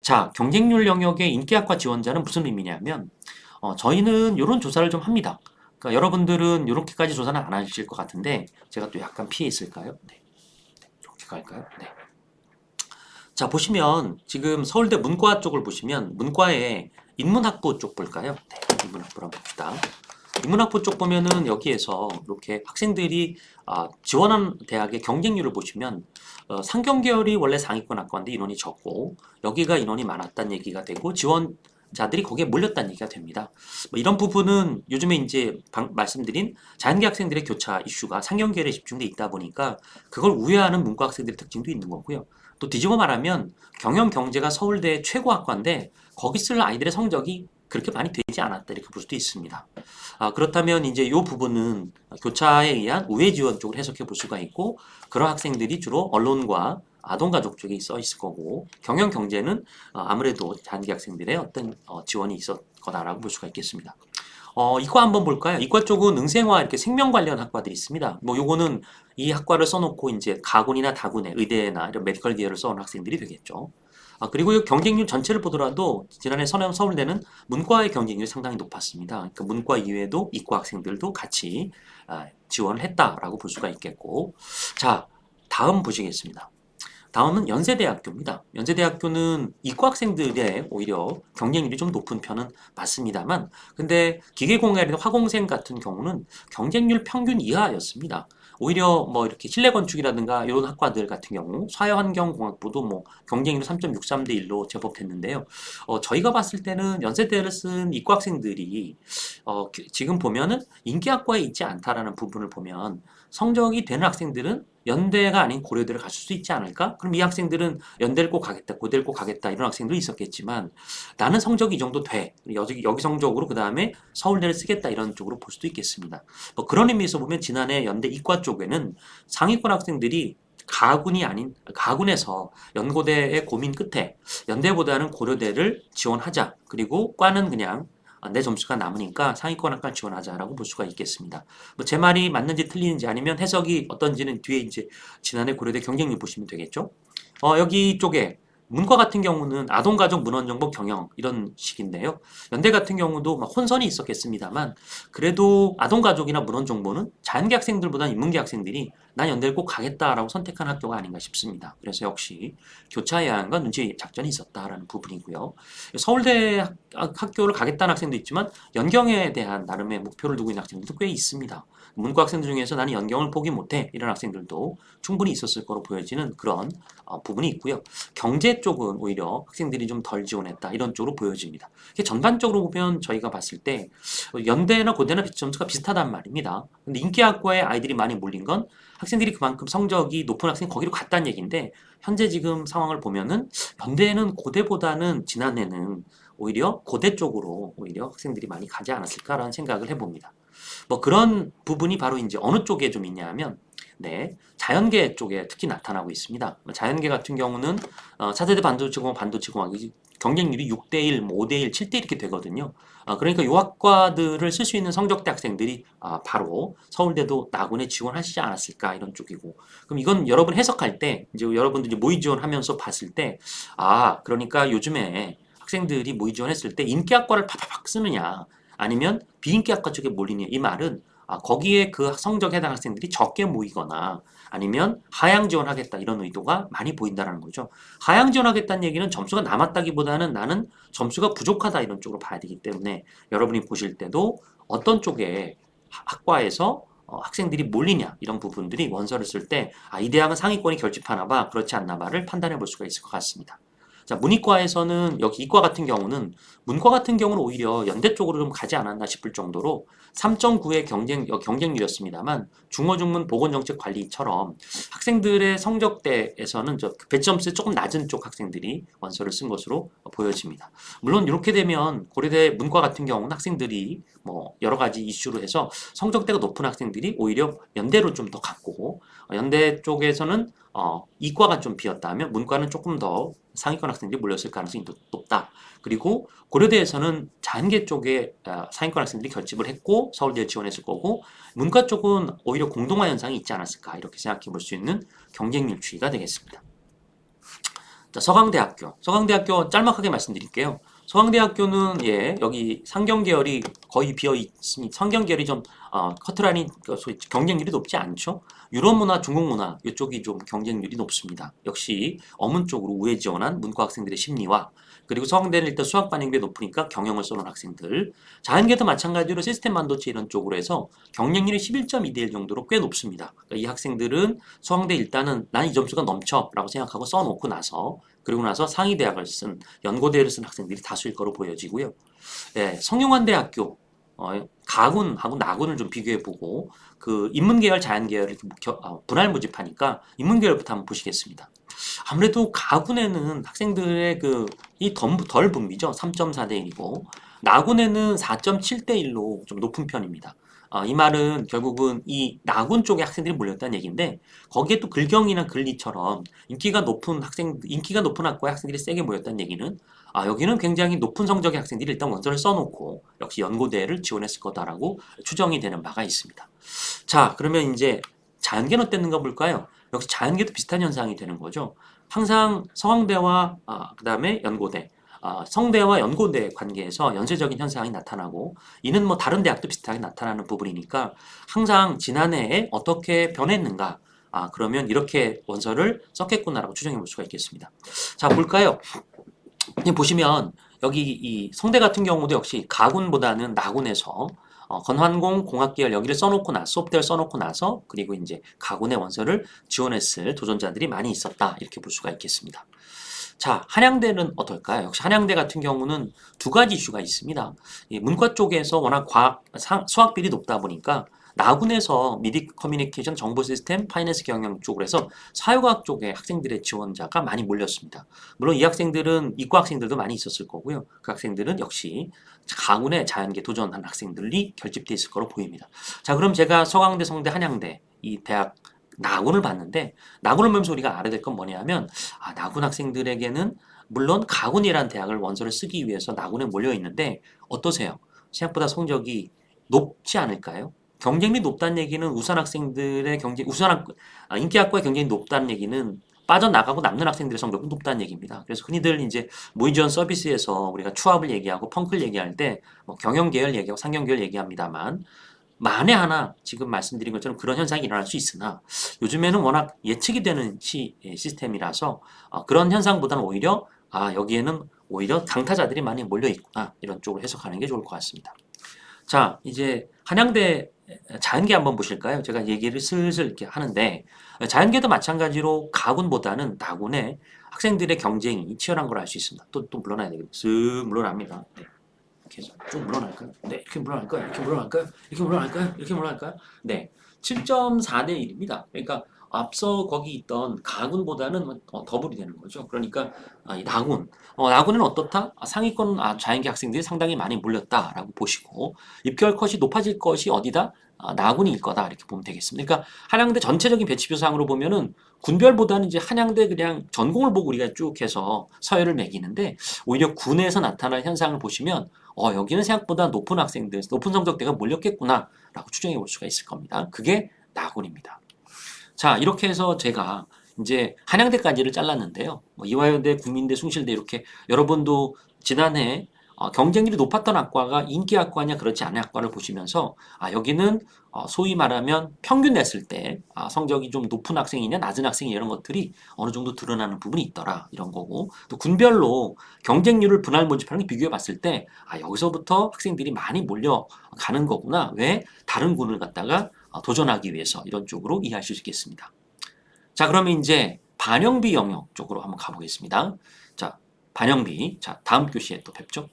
자, 경쟁률 영역의 인기학과 지원자는 무슨 의미냐면, 저희는 이런 조사를 좀 합니다. 그러니까 여러분들은 이렇게까지 조사는 안 하실 것 같은데, 제가 또 약간 피해 있을까요? 네, 이렇게 갈까요? 네. 자, 보시면 지금 서울대 문과 쪽을 보시면 문과의 인문학부 쪽 볼까요? 네, 인문학부를 한번 봅시다. 인문학부 쪽 보면은 여기에서 이렇게 학생들이 지원한 대학의 경쟁률을 보시면 상경계열이 원래 상위권 학과인데 인원이 적고 여기가 인원이 많았다는 얘기가 되고 지원자들이 거기에 몰렸다는 얘기가 됩니다. 뭐 이런 부분은 요즘에 이제 말씀드린 자연계 학생들의 교차 이슈가 상경계열에 집중돼 있다 보니까 그걸 우회하는 문과 학생들의 특징도 있는 거고요. 또 뒤집어 말하면 경영 경제가 서울대 최고 학과인데 거기 쓸 아이들의 성적이 그렇게 많이 되지 않았다 이렇게 볼 수도 있습니다. 그렇다면 이제 이 부분은 교차에 의한 우회 지원 쪽으로 해석해 볼 수가 있고 그런 학생들이 주로 언론과 아동가족 쪽에 써 있을 거고 경영 경제는 아무래도 단기 학생들의 어떤 지원이 있었 거다라고 볼 수가 있겠습니다. 이과 한번 볼까요? 이과 쪽은 응생화 이렇게 생명 관련 학과들이 있습니다. 뭐 요거는 이 학과를 써놓고 이제 가군이나 다군에 의대나 이런 메디컬 기회를 써온 학생들이 되겠죠. 그리고 이 경쟁률 전체를 보더라도 지난해 서울대는 문과의 경쟁률이 상당히 높았습니다. 그러니까 문과 이외에도 이과 학생들도 같이 지원을 했다라고 볼 수가 있겠고. 자, 다음 보시겠습니다. 다음은 연세대학교입니다. 연세대학교는 이과 학생들의 오히려 경쟁률이 좀 높은 편은 맞습니다만, 근데 기계공학이나 화공생 같은 경우는 경쟁률 평균 이하였습니다. 오히려 뭐 이렇게 실내 건축이라든가 이런 학과들 같은 경우 사회환경공학부도 뭐 경쟁률 3.63대 1로 제법 됐는데요. 저희가 봤을 때는 연세대를 쓴 이과 학생들이 지금 보면은 인기학과에 있지 않다라는 부분을 보면 성적이 되는 학생들은 연대가 아닌 고려대를 갔을 수 있지 않을까? 그럼 이 학생들은 연대를 꼭 가겠다, 고대를 꼭 가겠다 이런 학생도 있었겠지만 나는 성적이 이 정도 돼. 여기 성적으로 그 다음에 서울대를 쓰겠다 이런 쪽으로 볼 수도 있겠습니다. 뭐 그런 의미에서 보면 지난해 연대 이과 쪽에는 상위권 학생들이 가군이 아닌 가군에서 연고대의 고민 끝에 연대보다는 고려대를 지원하자. 그리고 과는 그냥 내 점수가 남으니까 상위권 학과를 지원하자라고 볼 수가 있겠습니다. 뭐 제 말이 맞는지 틀리는지 아니면 해석이 어떤지는 뒤에 이제 지난해 고려대 경쟁률 보시면 되겠죠. 여기 쪽에 문과 같은 경우는 아동가족 문헌정보 경영 이런 식인데요. 연대 같은 경우도 막 혼선이 있었겠습니다만 그래도 아동가족이나 문헌정보는 자연계 학생들보다 인문계 학생들이 난 연대를 꼭 가겠다라고 선택한 학교가 아닌가 싶습니다. 그래서 역시 교차 예안과 눈치 작전이 있었다라는 부분이고요. 서울대 학교를 가겠다는 학생도 있지만 연경에 대한 나름의 목표를 두고 있는 학생들도 꽤 있습니다. 문과 학생들 중에서 나는 연경을 포기 못해 이런 학생들도 충분히 있었을 거로 보여지는 그런 부분이 있고요. 경제 쪽은 오히려 학생들이 좀 덜 지원했다 이런 쪽으로 보여집니다. 전반적으로 보면 저희가 봤을 때 연대나 고대나 점수가 비슷하단 말입니다. 근데 인기학과에 아이들이 많이 몰린 건 학생들이 그만큼 성적이 높은 학생이 거기로 갔다는 얘기인데 현재 지금 상황을 보면은 연대는 고대보다는 지난해는 오히려 고대 쪽으로 오히려 학생들이 많이 가지 않았을까라는 생각을 해봅니다. 뭐 그런 부분이 바로 이제 어느 쪽에 좀 있냐면 네, 자연계 쪽에 특히 나타나고 있습니다. 자연계 같은 경우는 차세대 반도체공학이 경쟁률이 6대1, 뭐 5대1, 7대1 이렇게 되거든요. 그러니까 이 학과들을 쓸 수 있는 성적대 학생들이 바로 서울대도 나군에 지원하시지 않았을까 이런 쪽이고 그럼 이건 여러분 해석할 때 이제 여러분들이 모의 지원하면서 봤을 때 그러니까 요즘에 학생들이 모의 지원했을 때 인기학과를 팍팍 쓰느냐 아니면 비인기학과 쪽에 몰리느냐 이 말은 거기에 그 성적에 해당 학생들이 적게 모이거나 아니면 하향 지원하겠다 이런 의도가 많이 보인다는 거죠. 하향 지원하겠다는 얘기는 점수가 남았다기보다는 나는 점수가 부족하다 이런 쪽으로 봐야 되기 때문에 여러분이 보실 때도 어떤 쪽에 학과에서 학생들이 몰리냐 이런 부분들이 원서를 쓸 때 이 대학은 상위권이 결집하나 봐 그렇지 않나 봐를 판단해 볼 수가 있을 것 같습니다. 자, 문이과에서는 여기 이과 같은 경우는 문과 같은 경우는 오히려 연대 쪽으로 좀 가지 않았나 싶을 정도로 3.9의 경쟁률이었습니다만 중어중문 보건정책관리처럼 학생들의 성적대에서는 배점수 조금 낮은 쪽 학생들이 원서를 쓴 것으로 보여집니다. 물론 이렇게 되면 고려대 문과 같은 경우는 학생들이 뭐 여러 가지 이슈로 해서 성적대가 높은 학생들이 오히려 연대로 좀 더 갔고 연대 쪽에서는 이과가 좀 비었다면 문과는 조금 더 상위권 학생들이 몰렸을 가능성이 높다. 그리고 고려대에서는 자연계 쪽에 상위권 학생들이 결집을 했고 서울대에 지원했을 거고 문과 쪽은 오히려 공동화 현상이 있지 않았을까 이렇게 생각해 볼 수 있는 경쟁률 추이가 되겠습니다. 자, 서강대학교 짤막하게 말씀드릴게요. 서강대학교는 예, 여기 상경 계열이 거의 비어 있으니 상경 계열이 좀 커트라인이 소위 경쟁률이 높지 않죠. 유럽 문화, 중국 문화 이쪽이 좀 경쟁률이 높습니다. 역시 어문 쪽으로 우회 지원한 문과 학생들의 심리와 그리고 서강대는 일단 수학 반영도가 높으니까 경영을 써놓은 학생들 자연계도 마찬가지로 시스템 반도체 이런 쪽으로 해서 경쟁률이 11.2대 1 정도로 꽤 높습니다. 그러니까 이 학생들은 서강대 일단은 난 이 점수가 넘쳐 라고 생각하고 써놓고 나서 그리고 나서 상위 대학을 쓴 연고대를 쓴 학생들이 다수일 거로 보여지고요. 예, 성균관대학교 가군하고 나군을 좀 비교해보고 그 인문계열, 자연계열 이렇게 분할 모집하니까 인문계열부터 한번 보시겠습니다. 아무래도 가군에는 학생들의 덜 붐비죠. 3.4대 1이고 나군에는 4.7대 1로 좀 높은 편입니다. 이 말은 결국은 이 나군 쪽에 학생들이 몰렸다는 얘기인데 거기에 또 글경이나 글리처럼 인기가 높은 학과의 학생들이 세게 모였다는 얘기는 여기는 굉장히 높은 성적의 학생들이 일단 원서를 써놓고 역시 연고대를 지원했을 거다라고 추정이 되는 바가 있습니다. 자, 그러면 이제 자연계는 어땠는가 볼까요? 역시 자연계도 비슷한 현상이 되는 거죠. 항상 서강대와 그다음에 연고대, 성대와 연고대 관계에서 연쇄적인 현상이 나타나고 이는 뭐 다른 대학도 비슷하게 나타나는 부분이니까 항상 지난해에 어떻게 변했는가 그러면 이렇게 원서를 썼겠구나라고 추정해 볼 수가 있겠습니다. 자, 볼까요? 보시면 여기 이 성대 같은 경우도 역시 가군보다는 나군에서 건환공 공학계열 여기를 써놓고 나서 수업대를 써놓고 나서 그리고 이제 가군의 원서를 지원했을 도전자들이 많이 있었다 이렇게 볼 수가 있겠습니다. 자, 한양대는 어떨까요? 역시 한양대 같은 경우는 두 가지 이슈가 있습니다. 문과 쪽에서 워낙 수학 비율이 높다 보니까 나군에서 미디 커뮤니케이션 정보 시스템 파이낸스 경영 쪽으로 해서 사회과학 쪽에 학생들의 지원자가 많이 몰렸습니다. 물론 이 학생들은 이과 학생들도 많이 있었을 거고요. 그 학생들은 역시 가군의 자연계 도전한 학생들이 결집돼 있을 거로 보입니다. 자, 그럼 제가 서강대, 성대, 한양대 이 대학 나군을 봤는데 나군을 보면서 우리가 알아야 될 건 뭐냐면 나군 학생들에게는 물론 가군이라는 대학을 원서를 쓰기 위해서 나군에 몰려 있는데 어떠세요? 생각보다 성적이 높지 않을까요? 경쟁률이 높다는 얘기는 우수한 학생들의 인기학과의 경쟁이 높다는 얘기는 빠져나가고 남는 학생들의 성적은 높다는 얘기입니다. 그래서 흔히들 이제 모의지원 서비스에서 우리가 추합을 얘기하고 펑크를 얘기할 때 뭐 경영계열 얘기하고 상경계열 얘기합니다만 만에 하나 지금 말씀드린 것처럼 그런 현상이 일어날 수 있으나 요즘에는 워낙 예측이 되는 시스템이라서 그런 현상보다는 오히려 여기에는 오히려 강타자들이 많이 몰려 있구나 이런 쪽으로 해석하는 게 좋을 것 같습니다. 자, 이제 한양대 자연계 한번 보실까요? 제가 얘기를 슬슬 이렇게 하는데 자연계도 마찬가지로 가군보다는 나군의 학생들의 경쟁이 치열한 걸 알 수 있습니다. 또 물러나야 되겠죠. 쓱 물러납니다. 네. 이렇게 해서 좀 물러날까요? 네, 이렇게 물러날까요? 이렇게 물러날까요? 이렇게 물러날까요? 이렇게 물러날까요? 네, 7.4대 1입니다. 그러니까 앞서 거기 있던 가군보다는 더블이 되는 거죠. 그러니까 이 나군은 어떻다? 상위권 자연계 학생들이 상당히 많이 몰렸다라고 보시고 입결 컷이 높아질 것이 어디다? 나군일 거다 이렇게 보면 되겠습니다. 그러니까 한양대 전체적인 배치표상으로 보면은 군별보다는 이제 한양대 그냥 전공을 보고 우리가 쭉 해서 서열을 매기는데 오히려 군에서 나타날 현상을 보시면 여기는 생각보다 높은 학생들, 높은 성적대가 몰렸겠구나 라고 추정해 볼 수가 있을 겁니다. 그게 나군입니다. 자, 이렇게 해서 제가 이제 한양대까지를 잘랐는데요. 이화여대, 국민대, 숭실대 이렇게 여러분도 지난해 경쟁률이 높았던 학과가 인기 학과냐 그렇지 않은 학과를 보시면서 여기는 소위 말하면 평균 냈을 때 성적이 좀 높은 학생이냐 낮은 학생이냐 이런 것들이 어느 정도 드러나는 부분이 있더라 이런 거고 또 군별로 경쟁률을 분할 모집하는 게 비교해 봤을 때 여기서부터 학생들이 많이 몰려가는 거구나 왜 다른 군을 갖다가 도전하기 위해서 이런 쪽으로 이해하실 수 있겠습니다. 자, 그러면 이제 반영비 영역 쪽으로 한번 가보겠습니다. 자, 반영비. 자, 다음 교시에 또 뵙죠.